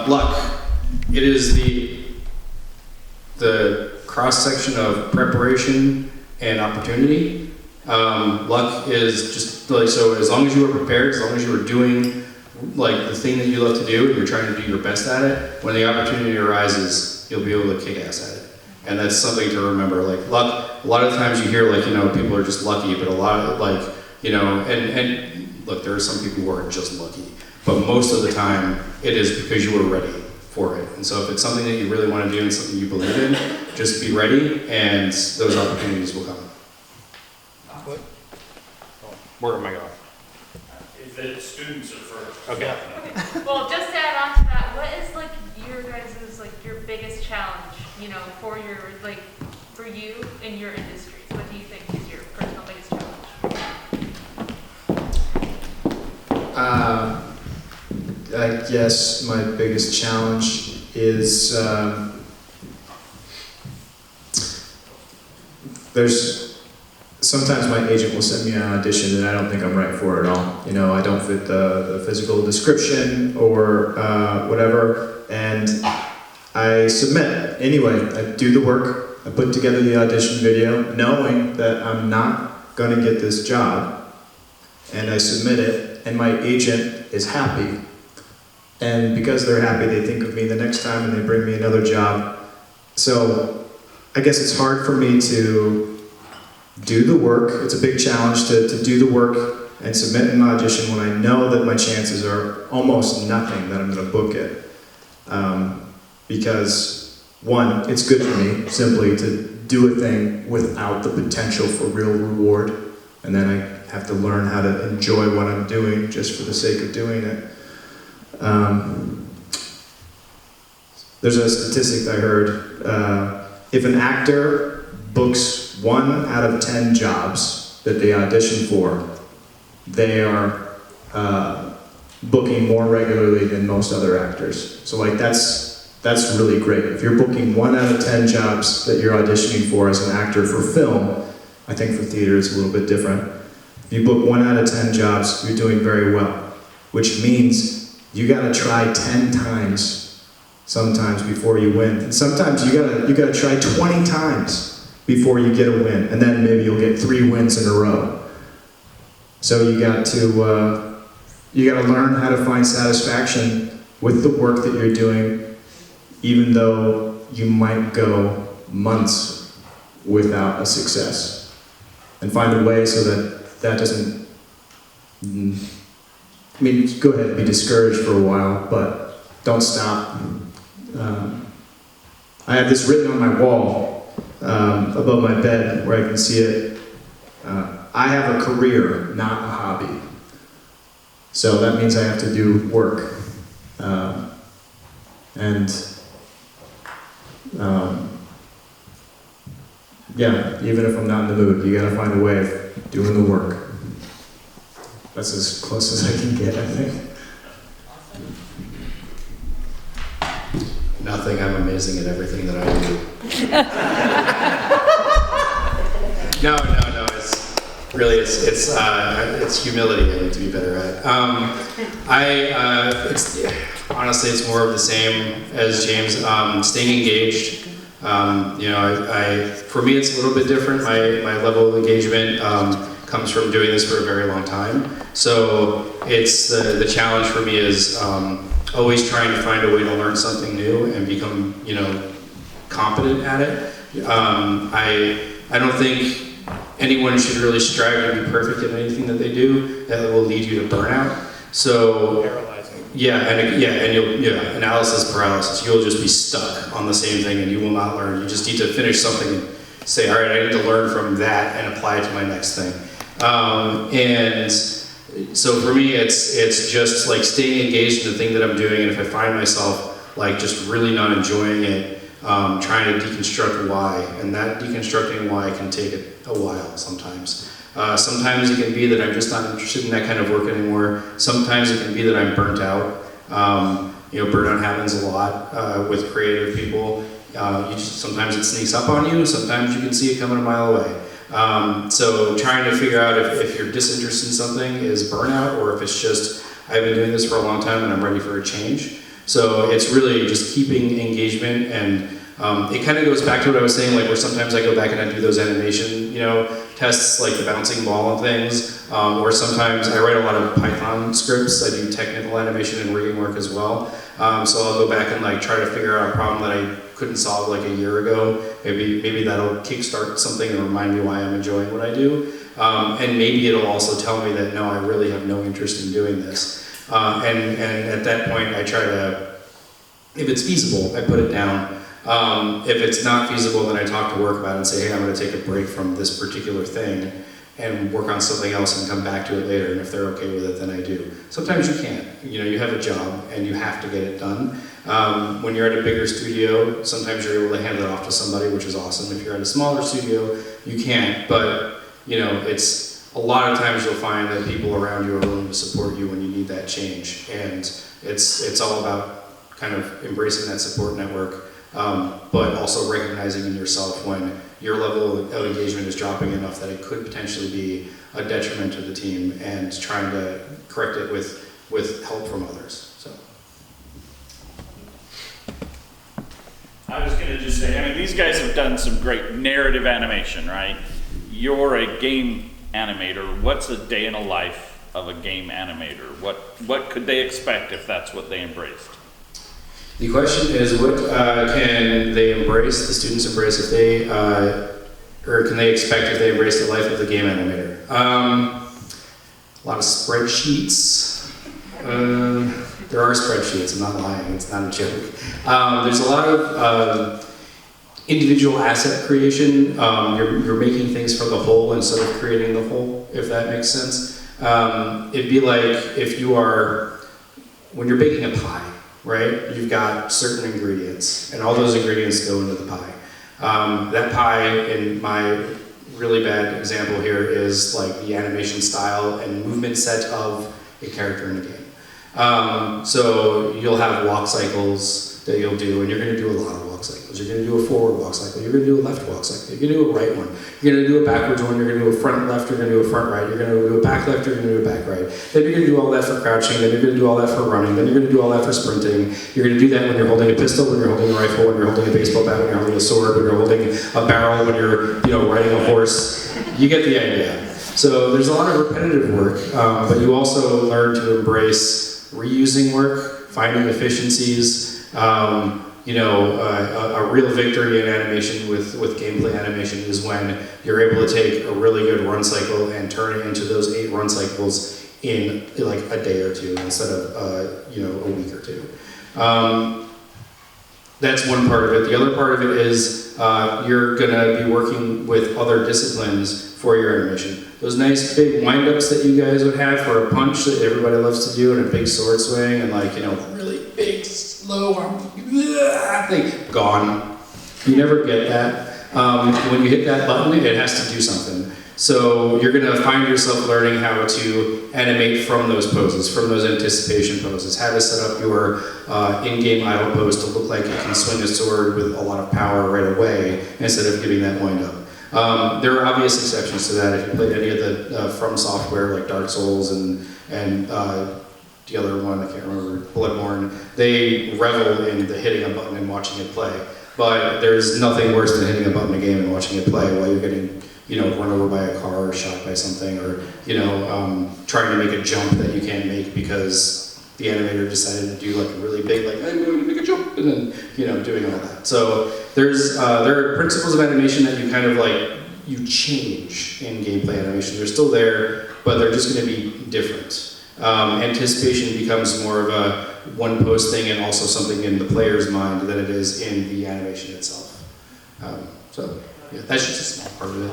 luck. It is the cross-section of preparation and opportunity. Luck is just like, so as long as you are prepared, as long as you are doing like the thing that you love to do, and you're trying to do your best at it, when the opportunity arises, you'll be able to kick ass at it. And that's something to remember. Like luck, a lot of times you hear like, you know, people are just lucky, but a lot of like, you know, and look, there are some people who are just lucky, but most of the time it is because you were ready for it. And so if it's something that you really want to do and something you believe in, just be ready and those opportunities will come. What? Where am I going? If the students are first. Okay. Well, just to add on to that, what is like your guys' like your biggest challenge, you know, for your like for you in your industries? What do you think is your personal biggest challenge? I guess my biggest challenge is sometimes my agent will send me an audition and I don't think I'm right for it at all. You know, I don't fit the physical description or whatever, and I submit. Anyway, I do the work, I put together the audition video, knowing that I'm not going to get this job, and I submit it, and my agent is happy. And because they're happy, they think of me the next time and they bring me another job. So I guess it's hard for me to do the work. It's a big challenge to do the work and submit an audition when I know that my chances are almost nothing that I'm going to book it. Because one, it's good for me simply to do a thing without the potential for real reward. And then I have to learn how to enjoy what I'm doing just for the sake of doing it. There's a statistic I heard. If an actor books 1 out of 10 jobs that they audition for, they are booking more regularly than most other actors. So like that's really great. If you're booking 1 out of 10 jobs that you're auditioning for as an actor for film, I think for theater it's a little bit different. If you book 1 out of 10 jobs, you're doing very well, which means you gotta try 10 times sometimes before you win. And sometimes you gotta try 20 times before you get a win, and then maybe you'll get 3 wins in a row. So you gotta learn how to find satisfaction with the work that you're doing, even though you might go months without a success, and find a way so that doesn't. I mean, go ahead and be discouraged for a while, but don't stop. I have this written on my wall above my bed where I can see it. I have a career, not a hobby. So that means I have to do work. Yeah, even if I'm not in the mood, you gotta find a way of doing the work. That's as close as I can get, I think. Nothing, I'm amazing at everything that I do. No, it's really, it's humility I need to be better at. Honestly, it's more of the same as James, staying engaged. You know, for me it's a little bit different. My level of engagement comes from doing this for a very long time. So it's the challenge for me is always trying to find a way to learn something new and become, you know, competent at it. I don't think anyone should really strive to be perfect at anything that they do. That will lead you to burnout. So Paralyzing. Analysis paralysis. You'll just be stuck on the same thing and you will not learn. You just need to finish something and say, all right, I need to learn from that and apply it to my next thing. And so for me, it's just like staying engaged in the thing that I'm doing, and if I find myself like just really not enjoying it, trying to deconstruct why, and that deconstructing why can take a while sometimes. Sometimes it can be that I'm just not interested in that kind of work anymore. Sometimes it can be that I'm burnt out. You know, burnout happens a lot with creative people. Sometimes it sneaks up on you, sometimes you can see it coming a mile away. So trying to figure out if you're disinterested in something is burnout, or if it's just, I've been doing this for a long time and I'm ready for a change. So it's really just keeping engagement, and it kind of goes back to what I was saying, like where sometimes I go back and I do those animation, tests like the bouncing ball and things, or sometimes I write a lot of Python scripts. I do technical animation and rigging work as well. So I'll go back and like try to figure out a problem that I couldn't solve like a year ago. Maybe that'll kickstart something and remind me why I'm enjoying what I do. And maybe it'll also tell me that no, I really have no interest in doing this. And at that point I try to, if it's feasible, I put it down. If it's not feasible, then I talk to work about it and say, hey, I'm going to take a break from this particular thing and work on something else and come back to it later. And if they're okay with it, then I do. Sometimes you can't. You have a job and you have to get it done. When you're at a bigger studio, sometimes you're able to hand it off to somebody, which is awesome. If you're at a smaller studio, you can't. But, it's a lot of times you'll find that people around you are willing to support you when you need that change. And it's all about kind of embracing that support network. But also recognizing in yourself when your level of engagement is dropping enough that it could potentially be a detriment to the team, and trying to correct it with help from others. So. I was going to just say, these guys have done some great narrative animation, right? You're a game animator. What's a day in a life of a game animator? What could they expect if that's what they embraced? The question is, what can they embrace, the students embrace, if they, or can they expect if they embrace the life of the game animator? A lot of spreadsheets. There are spreadsheets, I'm not lying, it's not a joke. There's a lot of individual asset creation. You're making things for the whole instead of creating the whole, if that makes sense. It'd be like if when you're baking a pie, right? You've got certain ingredients, and all those ingredients go into the pie. That pie, in my really bad example here, is like the animation style and movement set of a character in a game. So you'll have walk cycles that you'll do, and you're going to do a lot of walk cycles. You're going to do a forward walk cycle, you're going to do a left walk cycle, you're going to do a right one, you're going to do a backwards one, you're going to do a front left, you're going to do a front right, you're going to do a back left, you're going to do a back right. Then you're going to do all that for crouching, then you're going to do all that for running, then you're going to do all that for sprinting. You're going to do that when you're holding a pistol, when you're holding a rifle, when you're holding a baseball bat, when you're holding a sword, when you're holding a barrel, when you're riding a horse. You get the idea. So there's a lot of repetitive work, but you also learn to embrace reusing work, finding efficiencies. A real victory in animation with gameplay animation is when you're able to take a really good run cycle and turn it into those 8 run cycles in like a day or two instead of a week or two. That's one part of it. The other part of it is you're gonna be working with other disciplines for your animation. Those nice big wind-ups that you guys would have for a punch that everybody loves to do, and a big sword swing, and really big, slow thing, gone. You never get that. When you hit that button, it has to do something. So you're gonna find yourself learning how to animate from those poses, from those anticipation poses, how to set up your in-game idle pose to look like it can swing a sword with a lot of power right away, instead of giving that wind-up. There are obvious exceptions to that. If you played any of the From software, like Dark Souls and the other one, I can't remember, Bloodborne, they revel in the hitting a button and watching it play. But there's nothing worse than hitting a button in a game and watching it play while you're getting run over by a car or shot by something, or trying to make a jump that you can't make because the animator decided to do like a really big, I'm going to make a jump, and then doing all that. So there are principles of animation that you kind of you change in gameplay animation. They're still there, but they're just going to be different. Anticipation becomes more of a one-post thing, and also something in the player's mind than it is in the animation itself. So yeah, that's just a small part of it.